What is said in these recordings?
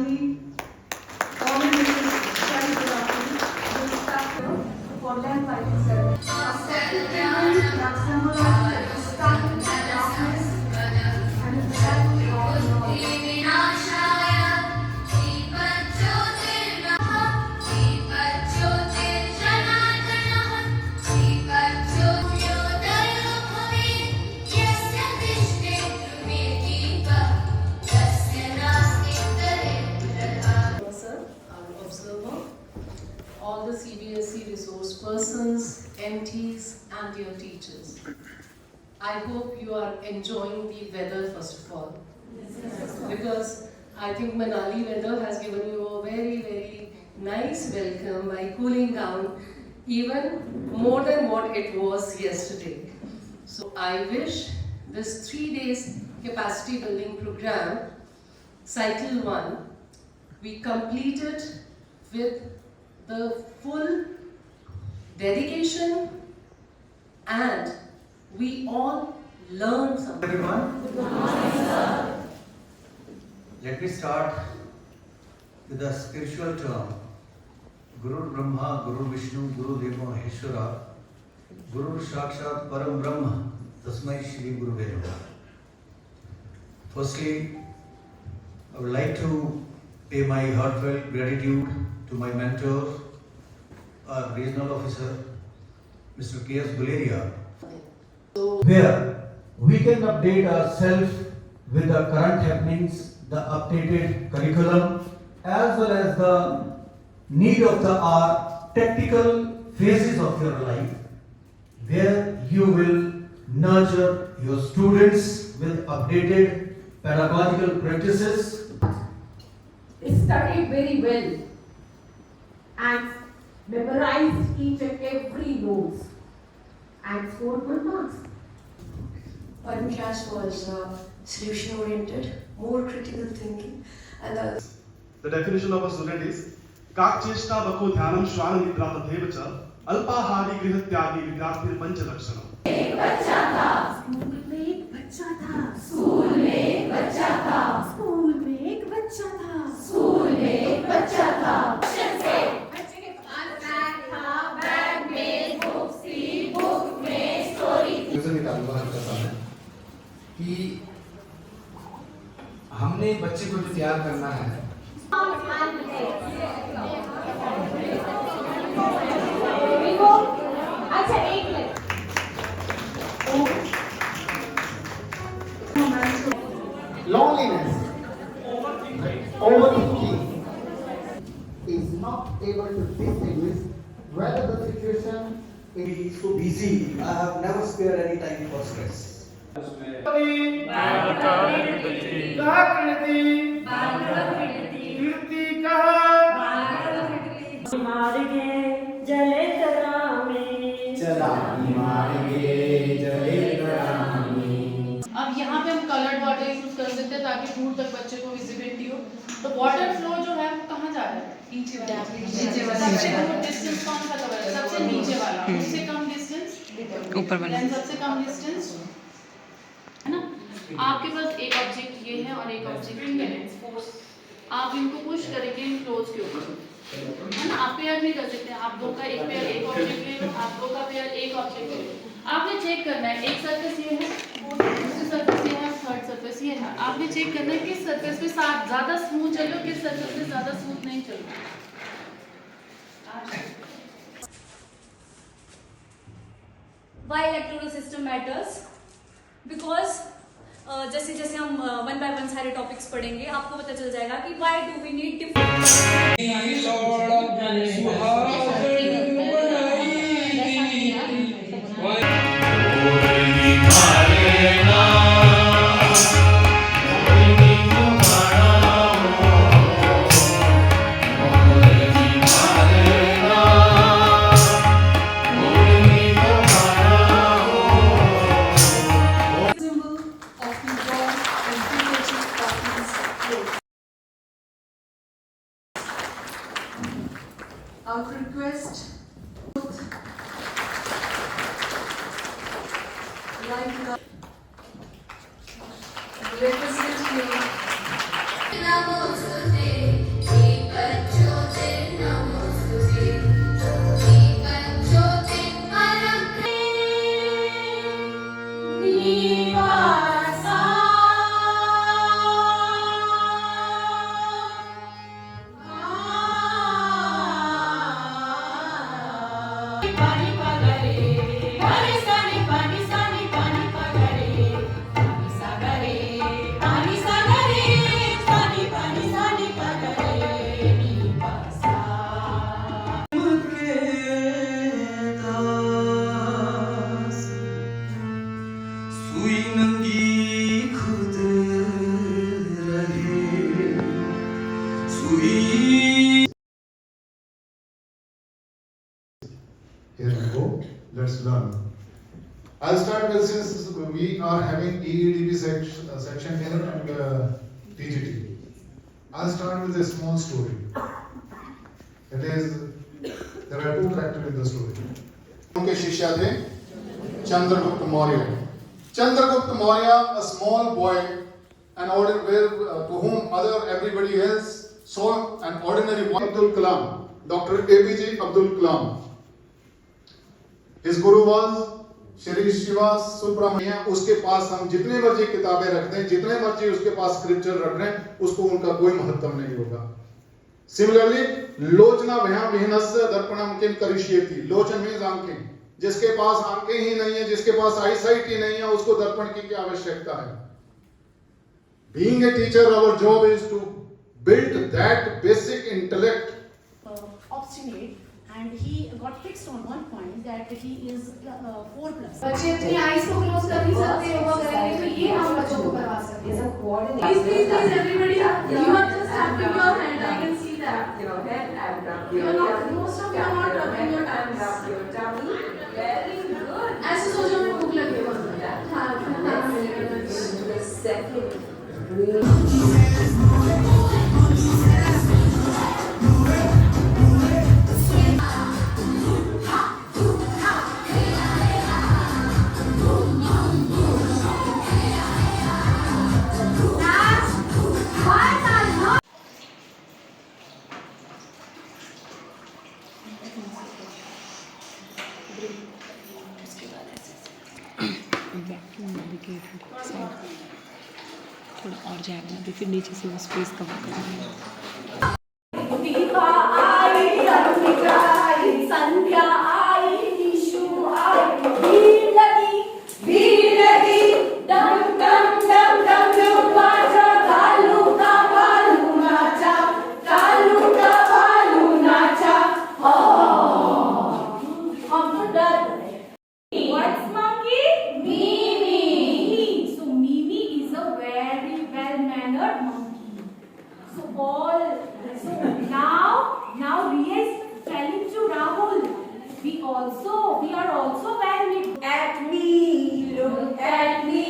finally, all in for them by itself. A second table that symbolizes the starting darkness and the death of observer, all the CBSE resource persons, MTs and dear teachers. I hope you are enjoying the weather first of all. Yes. Because I think Manali weather has given you a very nice welcome by cooling down even more than what it was yesterday. So I wish this 3 days capacity building program, cycle 1, we completed with the full dedication and we all learned something. Everyone? Good morning, sir. Let me start with a spiritual term. Guru Brahma, Guru Vishnu, Guru Deva Maheshwara, Guru Sakshat Param Brahma, Tasmai Shri Guru Namaha. Firstly, I would like to pay my heartfelt gratitude to my mentor, our regional officer, Mr. K.S. Guleria, where we can update ourselves with the current happenings, the updated curriculum, as well as the need of the hour tactical phases of your life, where you will nurture your students with updated pedagogical practices. Studied very well and memorized each and every notes and scored good marks. One class was solution oriented, more critical thinking, and the definition of a student is काक्चेष्टा बको ध्यानम श्वान निद्रा तथैव च अल्पाहारी गृह त्यागी विद्यार्थी पंच लक्षणम। एक बच्चा था स्कूल में, एक बच्चा था स्कूल में, एक बच्चा था स्कूल में, एक बच्चा था स्कूल में, एक बच्चा था। बच्चे के पास बैग था, बैग में बुक्स थी, बुक में स्टोरी थी। मुझे निकालूंगा हल्का कि हमने बच्चे को जो तैयार करना है अच्छा एक minute loneliness, overthinking is not able to distinguish whether the situation is so busy, I have never spared any time for stress. अब यहाँ पे हम कलर्ड वाटर यूज कर सकते हैं ताकि दूर तक बच्चे को विजिबिलिटी हो। तो वाटर फ्लो जो है वो कहाँ जा रहा है? नीचे वाला। सबसे कम डिस्टेंस कौन सा कवर है? सबसे नीचे वाला। उससे कम डिस्टेंस ऊपर वाला। सबसे कम डिस्टेंस है ना? आपके पास एक ऑब्जेक्ट ये है और एक ऑब्जेक्ट ये है। आप इनको पुश करेंगे इन फ्लोज के ऊपर, है ना? आप पेयर नहीं कर सकते। आप दो का एक पेयर एक ऑब्जेक्ट ले लो, आप दो का पेयर एक ऑब्जेक्ट ले लो। आपने चेक करना है एक सरफेस ये है, दूसरी सरफेस ये है, थर्ड सरफेस ये है। आपने चेक करना है किस सरफेस पे ज्यादा स्मूथ चल रहा है, किस सरफेस पे ज्यादा स्मूथ नहीं चल रहा। Why electoral system matters? Because जैसे जैसे हम वन बाय वन सारे टॉपिक्स पढ़ेंगे आपको पता चल जाएगा कि why do we need I would request like the representative let's learn. I'll start with, since we are having EEDB section here and TGT. I'll start with a small story. It is, there are two characters in the story. उनके शिष्य थे Chandragupta Maurya. Chandragupta Maurya, a small boy, an ordinary, to whom everybody else saw an ordinary boy. Abdul Kalam, Dr. APJ Abdul Kalam. His guru was Shri Shivas Subramanya. उसके पास हम जितने मर्जी किताबें रख दें, जितने मर्जी उसके पास स्क्रिप्चर रख दें, उसको उनका कोई महत्व नहीं होगा. सिमिलरली लोचना भयाम विहीनस्य दर्पणम किम करिष्यति. लोचन मींस आंखें. जिसके पास आंखें ही नहीं है, जिसके पास आईसाइट ही नहीं है, उसको दर्पण की क्या आवश्यकता है. Being a teacher, our job is to build that basic intellect. Obstinate, and he got fixed on one point that he is 4+. बच्चे अपनी आईज को क्लोज कर नहीं सकते, योगा करेंगे तो ये हम बच्चों को करवा सकते हैं. Please, everybody, you are just tapping your hand. I can see that. Your head and up You your are not, tummy. most of you are not rubbing your And up hands. your tummy. Very good. ऐसे सोचो मैं भूख लगी है. हाँ, खाना मिलेगा. Into the second breathe. थोड़ा और जाएगा ना, फिर नीचे से वो स्पेस कवर करेंगे. दीपा आई, अरुणिका आई, संध्या आई, निशु आई, भीड़ लगी, डम डम डम डम डम बाजा, कालू का भालू नाचा, कालू का भालू नाचा. हम तो डर गए. What's monkey? Mimi. So Mimi is a very well-mannered monkey. So now Riya is telling to Rahul, we are also very. At me, look at me.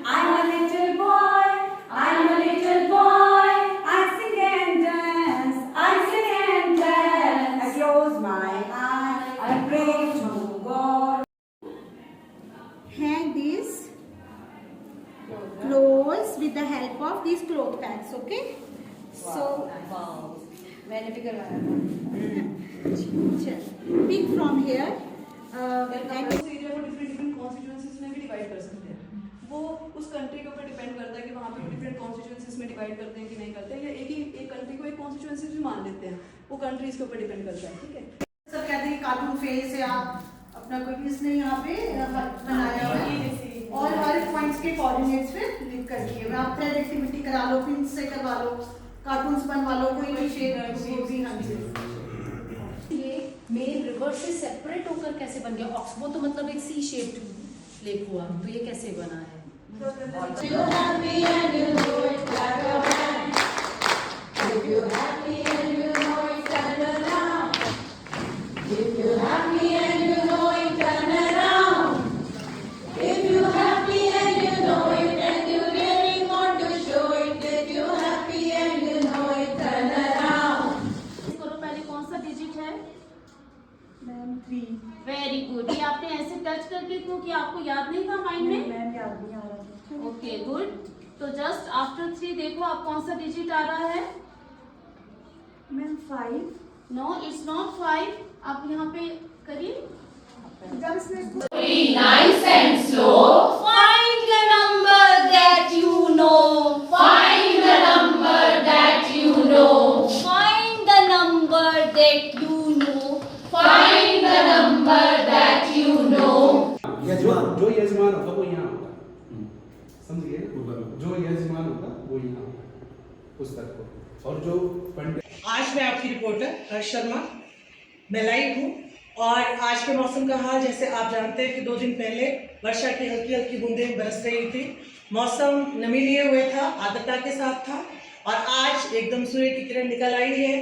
I'm a little boy. I sing and dance. I close my eyes. I pray to God. Hang these clothes with the help of these cloth pegs, okay? So, मैंने भी करवाया. pick from here. Area को different constituencies में भी divide कर सकते हैं. वो उस कंट्री के ऊपर डिपेंड करता है कि वहाँ पे डिफरेंट कॉन्स्टिट्यूएंसीज में डिवाइड करते हैं कि नहीं करते हैं, या एक कंट्री को एक कॉन्स्टिट्यूएंसी भी मान लेते हैं. वो कंट्रीज के ऊपर डिपेंड करता है. ठीक है. सब कहते हैं कार्टून फेस या अपना कोई इसने यहाँ पे बनाया हुआ है और हर पॉइंट्स के कोऑर्डिनेट्स पे लिख कर दिए हुए. आप थ्रेड एक्टिविटी करा लो, पिन से करवा लो, कार्टून्स बनवा लो, कोई भी शेप भी. हाँ जी. ये मेन रिवर से सेपरेट होकर कैसे बन गया? ऑक्सबो तो मतलब एक सी शेप्ड लेक हुआ, तो ये कैसे बना है? Very good. ये आपने ऐसे टच करके क्योंकि आपको याद नहीं था माइंड में? मैम याद नहीं आ रहा था. Okay good. तो जस्ट आफ्टर 3 देखो आप कौन सा डिजिट आ रहा है? मैम 5. No it's not 5. आप यहाँ पे करिए. Nice and slow. Find the number that you know. Find the number that you know. Find the number that you know. Find the number that you know. जो यजमान होगा वो यहाँ होगा. समझिए, जो यजमान होगा वो यहाँ होगा पुस्तक को. और जो पंडित. आज मैं आपकी रिपोर्टर हर्ष शर्मा, मैं लाइव हूँ. और आज के मौसम का हाल जैसे आप जानते हैं कि 2 दिन पहले वर्षा की हल्की हल्की बूंदें बरस रही थी. मौसम नमी लिए हुए था, आर्द्रता के साथ था. और आज एकदम सूर्य की किरण निकल आई है.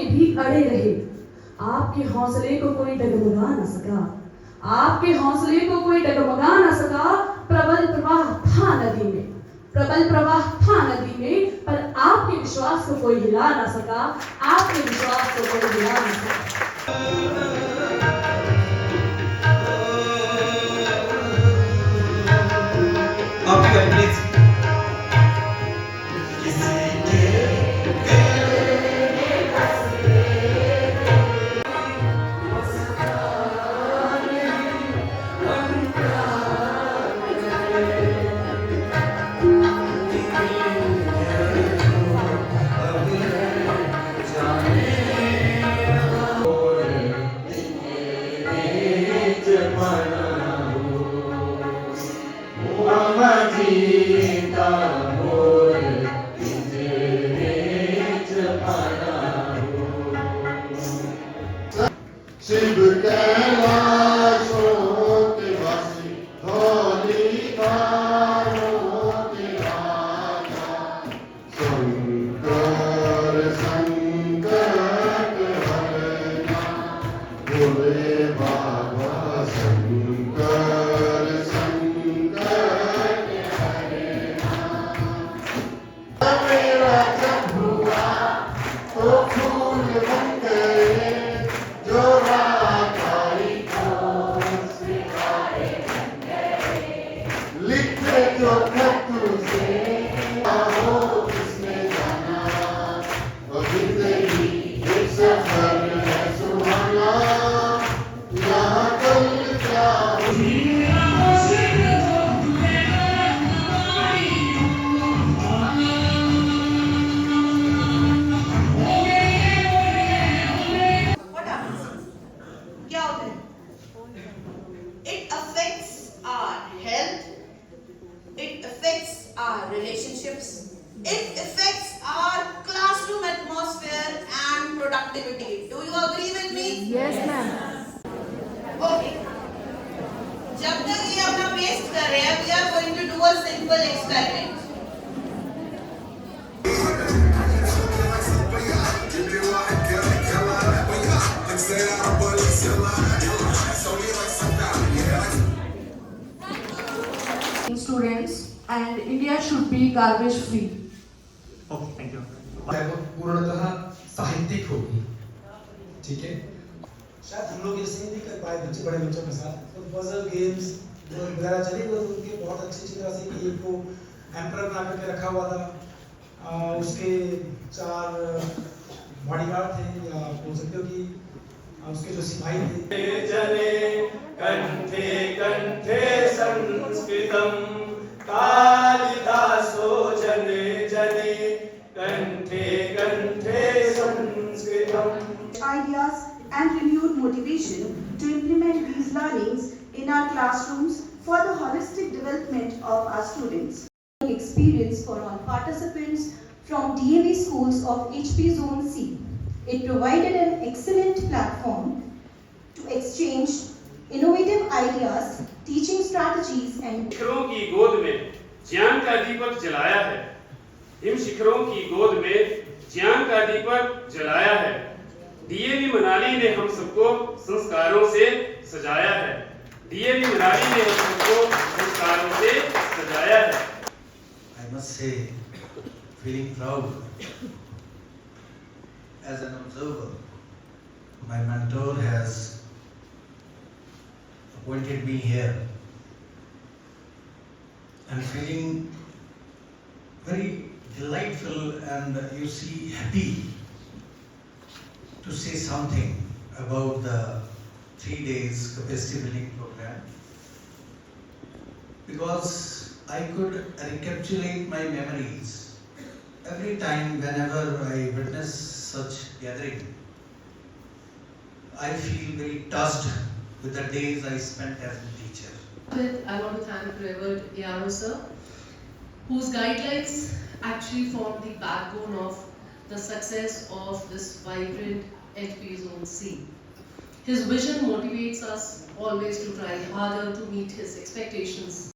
भी अड़े रहे। आपके हौसले को कोई डगमगा न सका, आपके हौसले को कोई डगमगा न सका। प्रबल प्रवाह था नदी में, प्रबल प्रवाह था नदी में, पर आपके विश्वास को कोई हिला न सका, आपके विश्वास को कोई हिला न सका। शिव कैलाशों के वासी धौलीधारों के राजा शंकर संकट हरना भोले बाबा शंकर संकट हरना। मेरा जब हुआ तो फूल बन गए जो राधाई को स्वीकारे बन गए। लिखे जो खत तुझे हो किसने जाना, वो जिंदगी एक सफर है सुहाना। यहाँ कल क्या क्या होता है? It affects our health, it affects our relationships, it affects our classroom atmosphere and productivity. Do you agree with me? Yes, ma'am. Okay. जब तक ये अपना पेस्ट कर रहे हैं, we are going to do a simple experiment. Students, and India should be garbage free. Okay thank you. पूर्णतः साहित्यिक होगी, ठीक है। शायद हम लोग ऐसे नहीं कर पाए बच्चे बड़े बच्चों के साथ, तो पजल गेम्स वगैरह चली वो उनके बहुत अच्छी तरह से एक को एम्पर बना करके रखा हुआ था। उसके 4 बॉडीगार्ड थे, या बोल सकते हो कि उसके जो सिपाही थे। जने कंठे कंठे संस्कृतम कालिदासो जने जने कंठे कंठे संस्कृतम। Ideas and renewed motivation to implement these learnings in our classrooms for the holistic development of our students. Experience for all participants from DAV schools of HP Zone C. It provided an excellent platform to exchange innovative ideas, teaching strategies and शिखरों की गोद में ज्ञान का दीपक जलाया है, him शिखरों की गोद में ज्ञान का दीपक जलाया है। डीएवी मनाली ने हम सबको संस्कारों से सजाया है, डीएवी मनाली ने हम सबको संस्कारों से सजाया है। I must say, feeling proud as an observer. My mentor has appointed me here. I'm feeling very delightful and you see happy to say something about the 3 days capacity building program, because I could recapitulate my memories every time whenever I witness such gathering. I feel very touched with the days I spent as a teacher. I want to thank Reverend Yaro sir, whose guidelines actually form the backbone of the success of this vibrant HP Zone C. His vision motivates us always to try harder to meet his expectations.